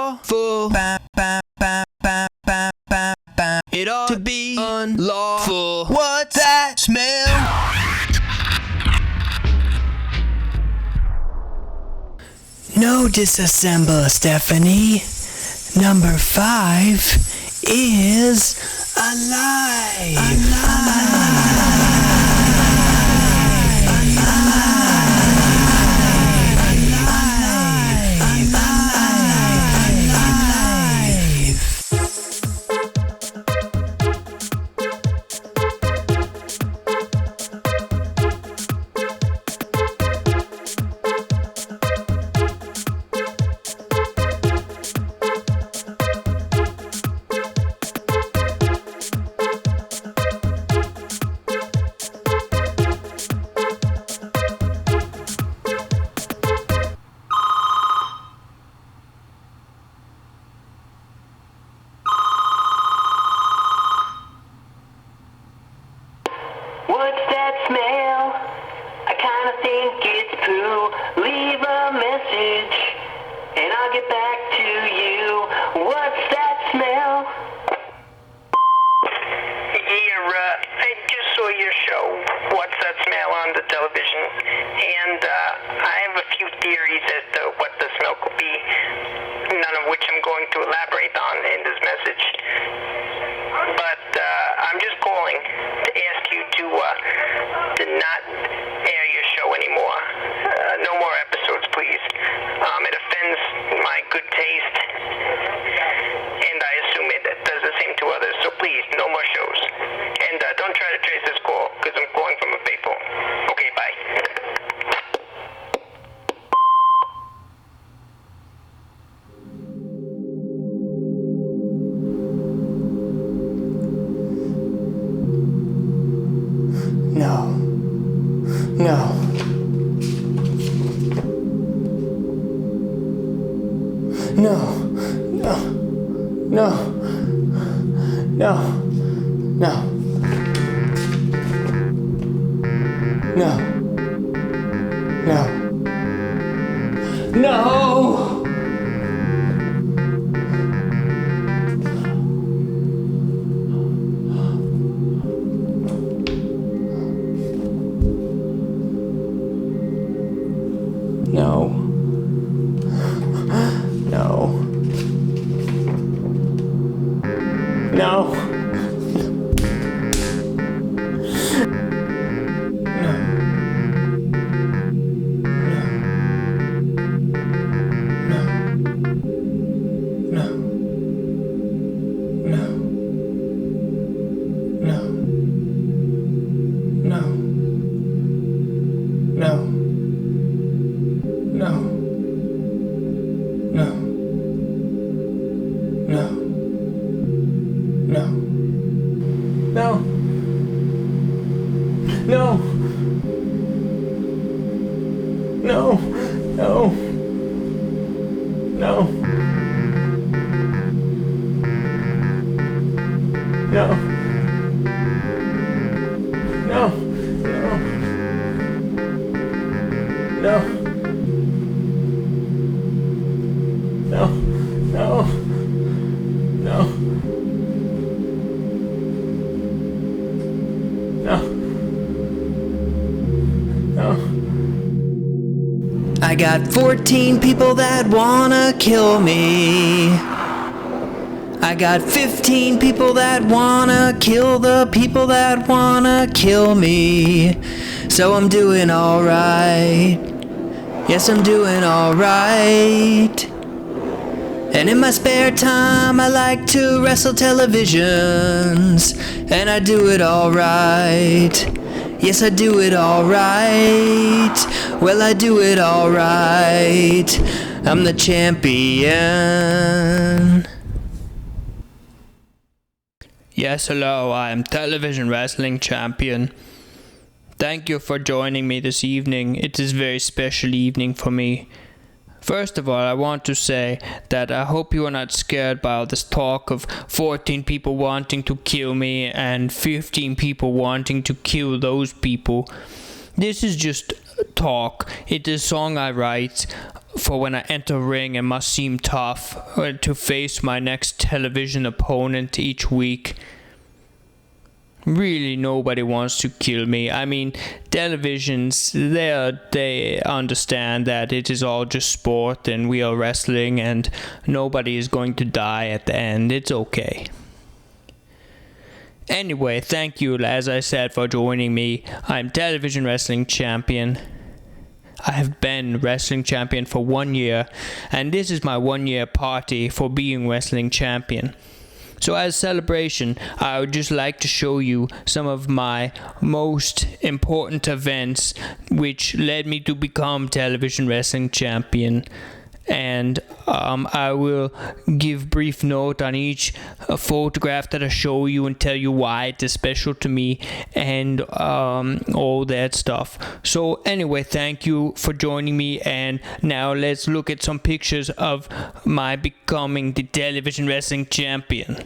lawful. It ought to be unlawful. What's that smell? No disassemble, Stephanie. Number 5 is alive. What's that smell? I kinda think it's poo. Leave a message, and I'll get back to you. What's that smell? Yeah, I just saw your show, What's That Smell, on the television, and I have a few theories as to what the smell could be, none of which I'm going to elaborate on in this message. But I'm just calling to ask you to not air your show anymore. No more episodes, please. It offends my good taste, and I assume it does the same to others. So please, no more shows. And don't try to trace this call, because I'm calling from a payphone. Okay, bye. No. No. No. No. No. No. No. No. No. No. No. No. No. I got 14 people that wanna kill me. I got 15 people that wanna kill the people that wanna kill me. So I'm doing alright. Yes, I'm doing alright. And in my spare time I like to wrestle televisions. And I do it alright. Yes, I do it alright. Well, I do it alright. I'm the champion. Yes, hello, I am television wrestling champion. Thank you for joining me this evening. It is a very special evening for me. First of all, I want to say that I hope you are not scared by all this talk of 14 people wanting to kill me and 15 people wanting to kill those people. This is just Talk. It is a song I write for when I enter a ring and must seem tough to face my next television opponent each week. Really, nobody wants to kill me. I mean, televisions, they understand that it is all just sport and we are wrestling and nobody is going to die at the end. It's okay. Anyway, thank you, as I said, for joining me. I'm television wrestling champion. I have been wrestling champion for 1 year, and this is my 1 year party for being wrestling champion. So as celebration, I would just like to show you some of my most important events which led me to become television wrestling champion. And I will give brief note on each photograph that I show you and tell you why it is special to me and all that stuff. So anyway, thank you for joining me, and now let's look at some pictures of my becoming the television wrestling champion.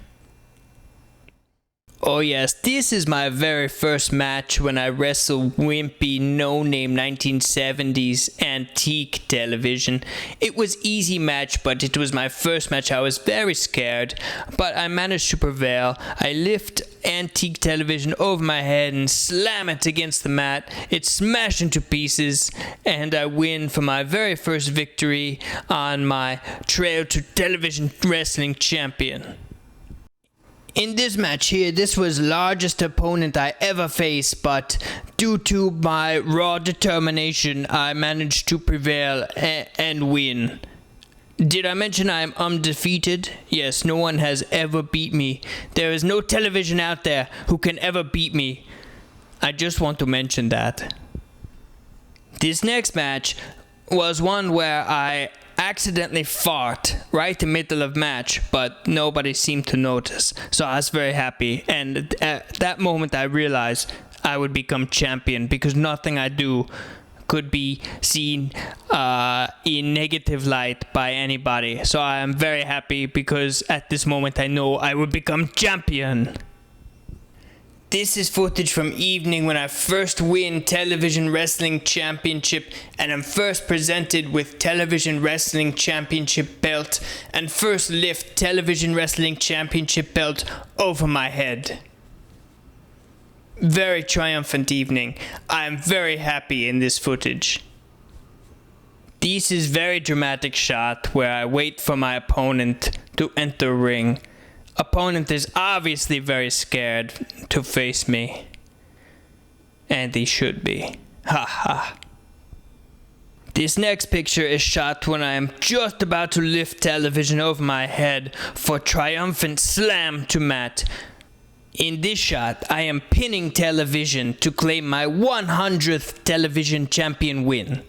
Oh yes, this is my very first match when I wrestled wimpy, no-name 1970s antique television. It was easy match, but it was my first match. I was very scared, but I managed to prevail. I lift antique television over my head and slam it against the mat. It smashed into pieces, and I win for my very first victory on my trail to television wrestling champion. In this match here, this was the largest opponent I ever faced, but due to my raw determination, I managed to prevail and win. Did I mention I am undefeated? Yes, no one has ever beat me. There is no television out there who can ever beat me. I just want to mention that. This next match was one where I accidentally fart right in the middle of match, but nobody seemed to notice, so I was very happy. And at that moment I realized I would become champion, because nothing I do could be seen in negative light by anybody. So I am very happy, because at this moment I know I would become champion. This is footage from evening when I first win television wrestling championship, and I'm first presented with television wrestling championship belt and first lift television wrestling championship belt over my head. Very triumphant evening. I am very happy in this footage. This is very dramatic shot where I wait for my opponent to enter ring. Opponent is obviously very scared to face me. And he should be. Ha ha. This next picture is shot when I am just about to lift television over my head for triumphant slam to mat. In this shot, I am pinning television to claim my 100th television champion win.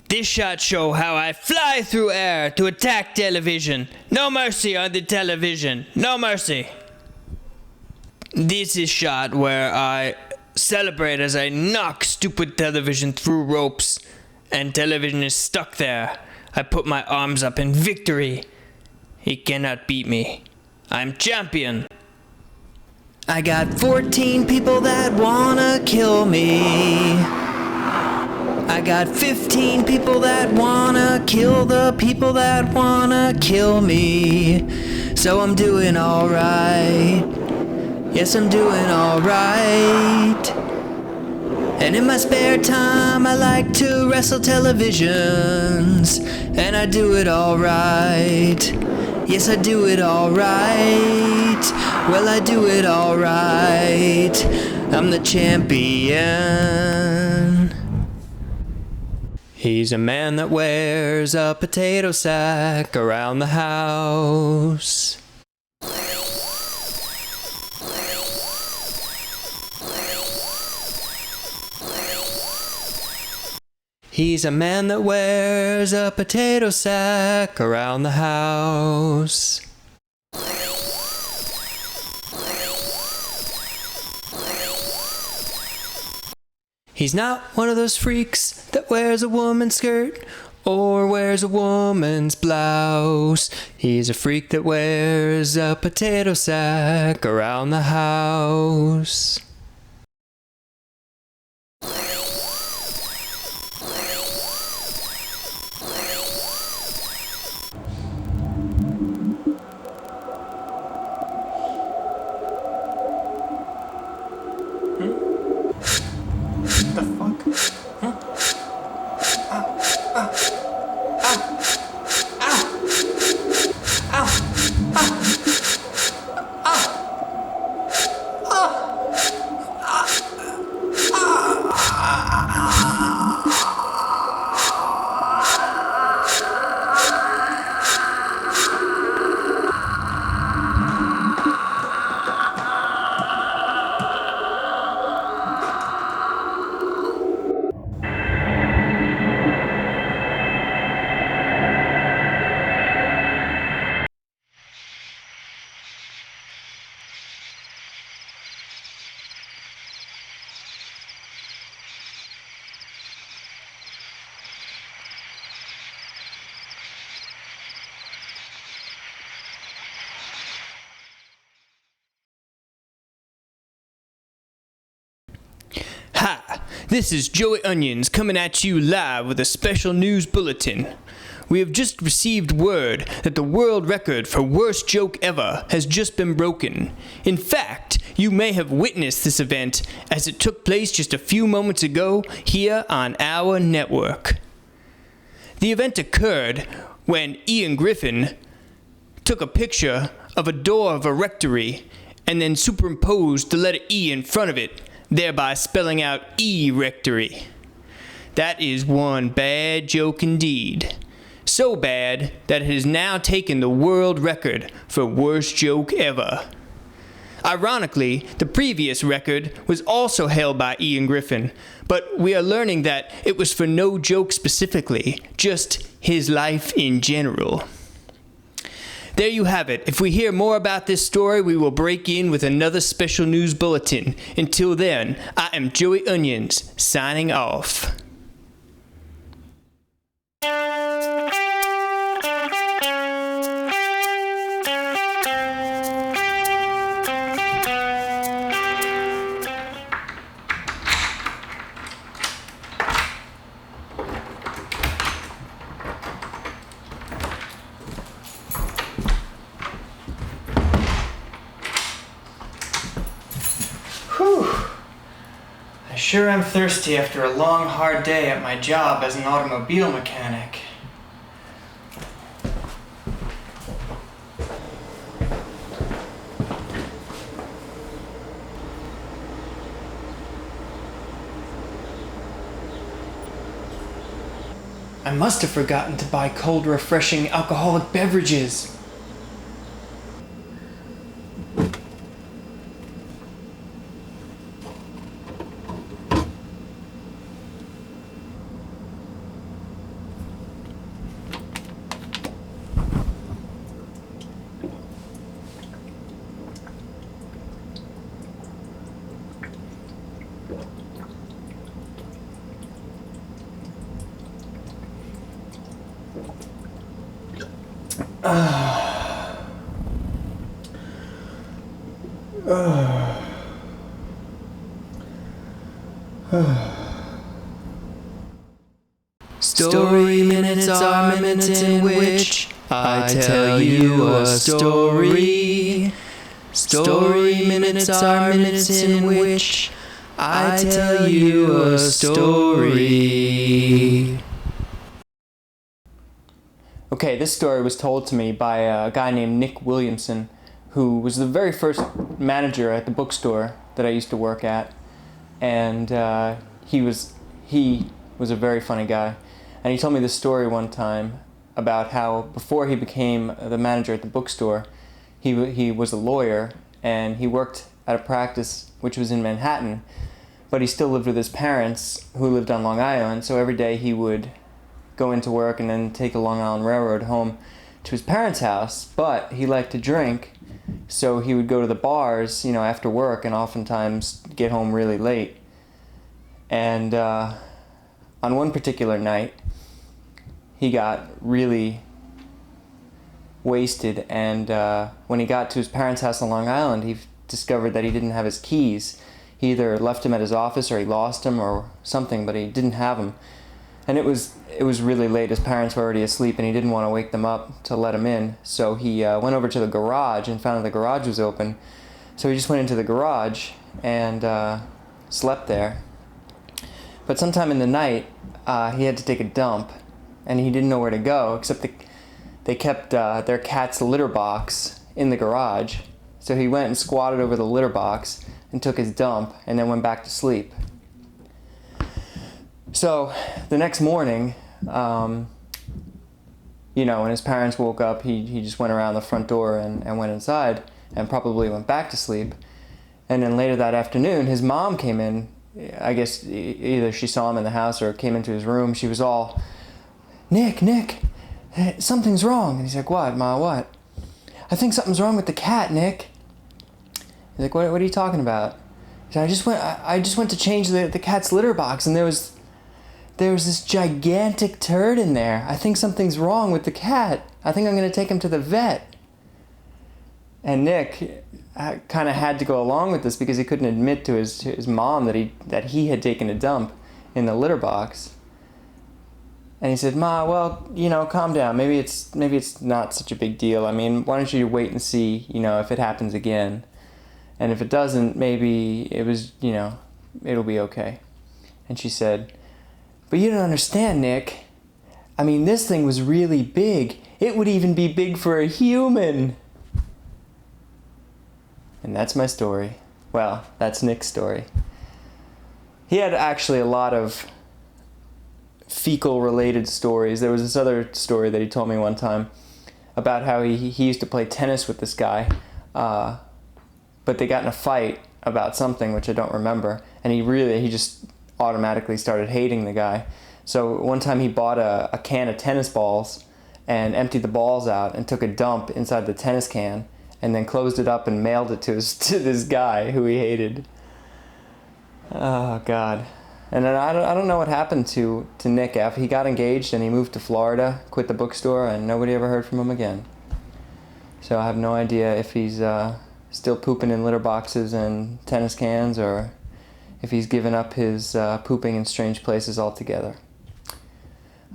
This shot shows how I fly through air to attack television. No mercy on the television. No mercy. This is shot where I celebrate as I knock stupid television through ropes and television is stuck there. I put my arms up in victory. He cannot beat me. I'm champion. I got 14 people that wanna kill me. I got 15 people that wanna kill the people that wanna kill me. So I'm doing alright. Yes, I'm doing alright. And in my spare time I like to wrestle televisions. And I do it alright. Yes, I do it alright. Well, I do it alright. I'm the champion. He's a man that wears a potato sack around the house. He's a man that wears a potato sack around the house. He's not one of those freaks that wears a woman's skirt or wears a woman's blouse. He's a freak that wears a potato sack around the house. This is Joey Onions coming at you live with a special news bulletin. We have just received word that the world record for worst joke ever has just been broken. In fact, you may have witnessed this event as it took place just a few moments ago here on our network. The event occurred when Ian Griffin took a picture of a door of a rectory and then superimposed the letter E in front of it, thereby spelling out E-rectory. That is one bad joke indeed. So bad that it has now taken the world record for worst joke ever. Ironically, the previous record was also held by Ian Griffin, but we are learning that it was for no joke specifically, just his life in general. There you have it. If we hear more about this story, we will break in with another special news bulletin. Until then, I am Joey Onions, signing off. I sure am thirsty after a long, hard day at my job as an automobile mechanic. I must have forgotten to buy cold, refreshing alcoholic beverages. Story minutes are minutes in which I tell you a story. Story minutes are minutes in which I tell you a story. Okay, this story was told to me by a guy named Nick Williamson, who was the very first manager at the bookstore that I used to work at, and he was a very funny guy. And he told me this story one time about how before he became the manager at the bookstore, he was a lawyer and he worked at a practice which was in Manhattan, but he still lived with his parents who lived on Long Island, so every day he would go into work and then take the Long Island Railroad home to his parents' house, but he liked to drink, so he would go to the bars, after work and oftentimes get home really late. And on one particular night, he got really wasted, and when he got to his parents' house on Long Island, he discovered that he didn't have his keys. He either left them at his office or he lost them or something, but he didn't have them. And it was really late. His parents were already asleep, and he didn't want to wake them up to let him in. So he went over to the garage and found that the garage was open. So he just went into the garage and slept there. But sometime in the night, he had to take a dump, and he didn't know where to go, except they kept their cat's litter box in the garage. So he went and squatted over the litter box and took his dump, and then went back to sleep. So the next morning, when his parents woke up, he just went around the front door and went inside and probably went back to sleep. And then later that afternoon, his mom came in. I guess either she saw him in the house or came into his room. She was all, Nick, something's wrong. And he's like, what, Ma, what? I think something's wrong with the cat, Nick. He's like, what are you talking about? He said, I just went to change the cat's litter box, and there was this gigantic turd in there. I think something's wrong with the cat. I think I'm going to take him to the vet. And Nick kind of had to go along with this because he couldn't admit to his mom that he had taken a dump. in the litter box. And he said, Ma, well, calm down. Maybe it's not such a big deal. I mean, why don't you wait and see, if it happens again. And if it doesn't, maybe it was, it'll be okay. And she said, but you don't understand, Nick. I mean, this thing was really big. It would even be big for a human. And that's my story. Well, that's Nick's story. He had actually a lot of fecal-related stories. There was this other story that he told me one time about how he used to play tennis with this guy, but they got in a fight about something which I don't remember, and he just automatically started hating the guy. So one time he bought a can of tennis balls and emptied the balls out and took a dump inside the tennis can and then closed it up and mailed it to this guy who he hated. Oh, God. And then I don't know what happened to Nick after he got engaged and he moved to Florida, quit the bookstore, and nobody ever heard from him again. So I have no idea if he's still pooping in litter boxes and tennis cans, or if he's given up his pooping in strange places altogether.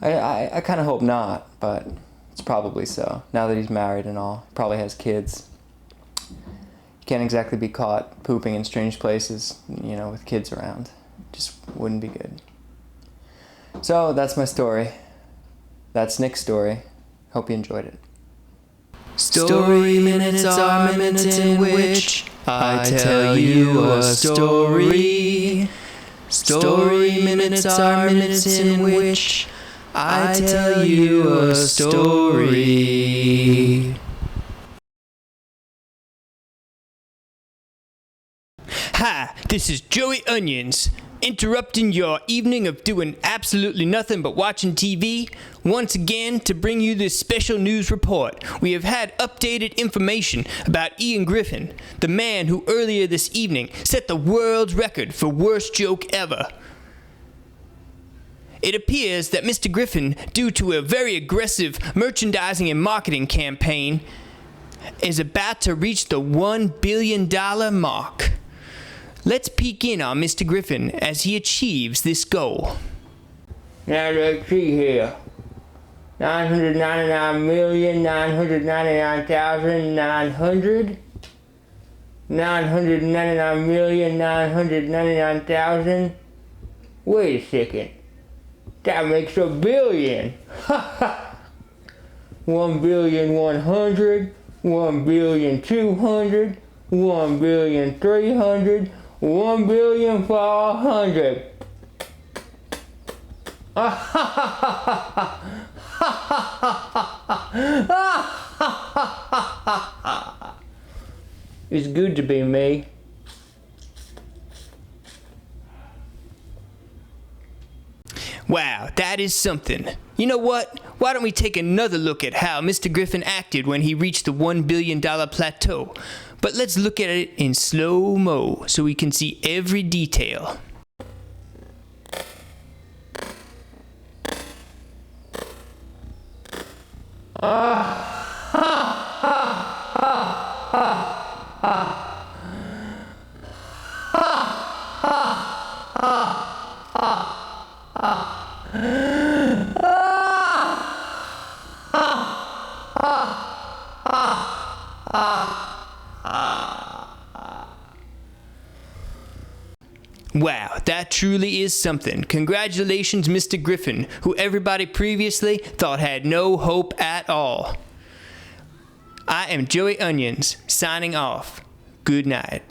I kind of hope not, but it's probably so. Now that he's married and all, probably has kids. You can't exactly be caught pooping in strange places, with kids around. Just wouldn't be good. So that's my story. That's Nick's story. Hope you enjoyed it. Story minutes are minutes in which I tell you a story. Story minutes are minutes in which I tell you a story. Hi, this is Joey Onions, interrupting your evening of doing absolutely nothing but watching TV, once again to bring you this special news report. We have had updated information about Ian Griffin, the man who earlier this evening set the world's record for worst joke ever. It appears that Mr. Griffin, due to a very aggressive merchandising and marketing campaign, is about to reach the $1 billion mark. Let's peek in on Mr. Griffin as he achieves this goal. Now let's see here. 999,999,900. 999,999,000. Wait a second. That makes a billion. 1,100,000,000, 1,200,000,000, 1,300,000,000, 1,400,000,000. It's good to be me. Wow, that is something. You know what? Why don't we take another look at how Mr. Griffin acted when he reached the $1 billion plateau? But let's look at it in slow-mo so we can see every detail. Wow, that truly is something. Congratulations, Mr. Griffin, who everybody previously thought had no hope at all. I am Joey Onions, signing off. Good night.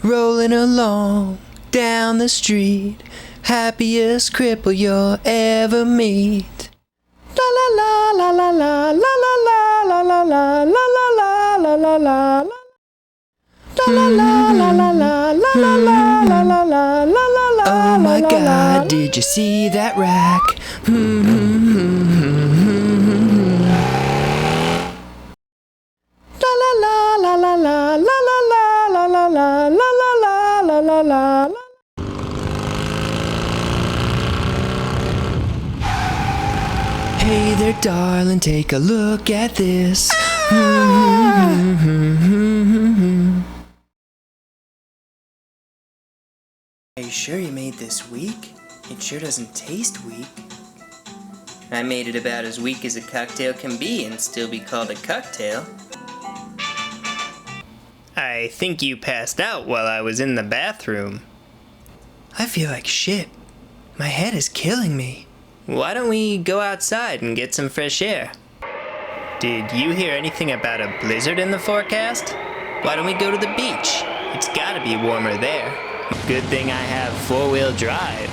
rolling along down the street, happiest cripple you'll ever meet. La la la la la la la la la la la la la la la la la. La la la la la la la la la la la la la. Oh my God, did you see that rack? La la la la la la la la la la la la la la la la la. Hey there, darling, take a look at this. Are you sure you made this weak? It sure doesn't taste weak. I made it about as weak as a cocktail can be and still be called a cocktail. I think you passed out while I was in the bathroom. I feel like shit. My head is killing me. Why don't we go outside and get some fresh air? Did you hear anything about a blizzard in the forecast? Why don't we go to the beach? It's gotta be warmer there. Good thing I have four-wheel drive.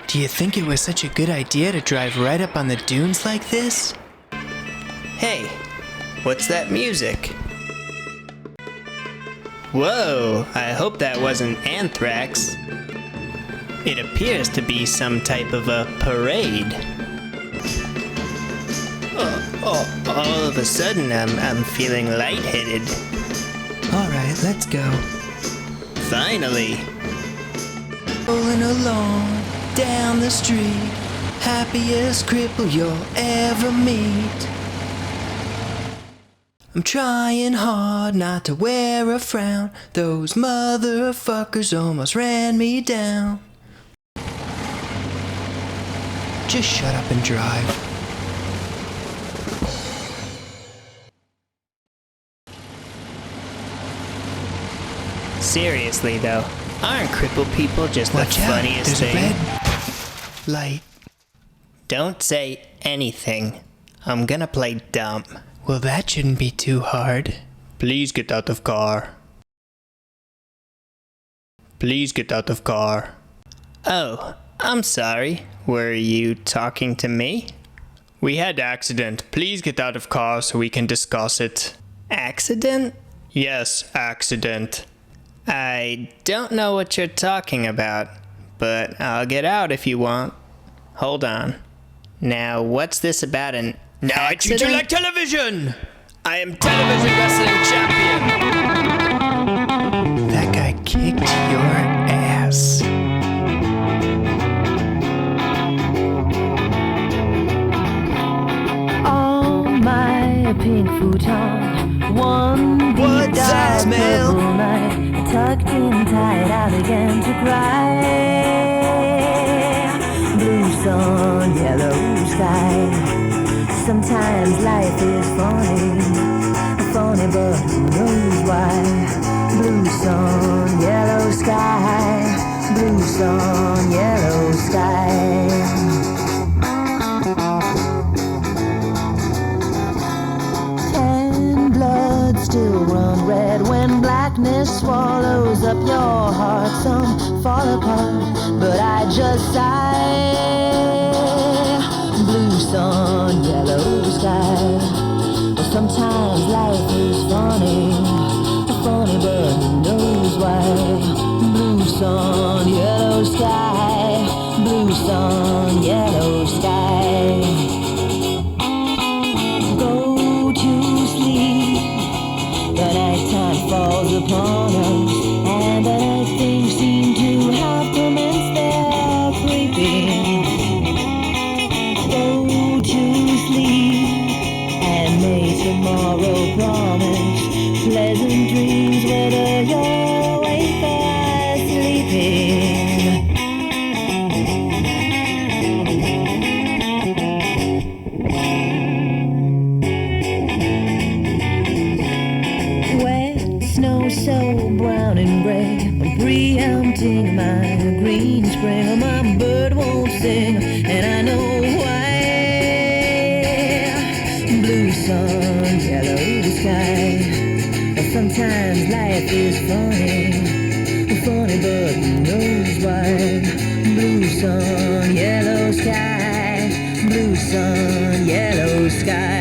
Do you think it was such a good idea to drive right up on the dunes like this? Hey, what's that music? Whoa, I hope that wasn't anthrax. It appears to be some type of a parade. All of a sudden I'm feeling lightheaded. Alright, let's go. Finally. Rolling along down the street, happiest cripple you'll ever meet. I'm trying hard not to wear a frown. Those motherfuckers almost ran me down. Just shut up and drive. Seriously though, aren't crippled people just the funniest thing? There's a red light. Don't say anything. I'm gonna play dumb. Well, that shouldn't be too hard. Please get out of car. Please get out of car. Oh, I'm sorry. Were you talking to me? We had accident. Please get out of car so we can discuss it. Accident? Yes, accident. I don't know what you're talking about, but I'll get out if you want. Hold on. Now, what's this about an Now accident? I treat you like television! I am television wrestling champion! That guy kicked your ass. On my pink futon, one What's that smell? night, tucked in tight, I began to cry. Blue sun, yellow sky. Sometimes life is funny, but who knows why? Blue sun, yellow sky. Blue sun, yellow sky. Still run red when blackness swallows up your heart. Some fall apart, but I just sigh. Blue sun, yellow sky. Well, sometimes life is funny, but who knows why? Blue sun, yellow sky. Blue sun, yellow sky. Falls upon us, and as things seem to have commenced their creeping. Go to sleep, and may tomorrow promise pleasant dreams, whether you're awake or sleeping. So brown and gray, preempting my green spring. My bird won't sing, and I know why. sun, yellow sky. Sometimes life is funny, but who knows why? Blue sun, yellow sky, blue sun, yellow sky.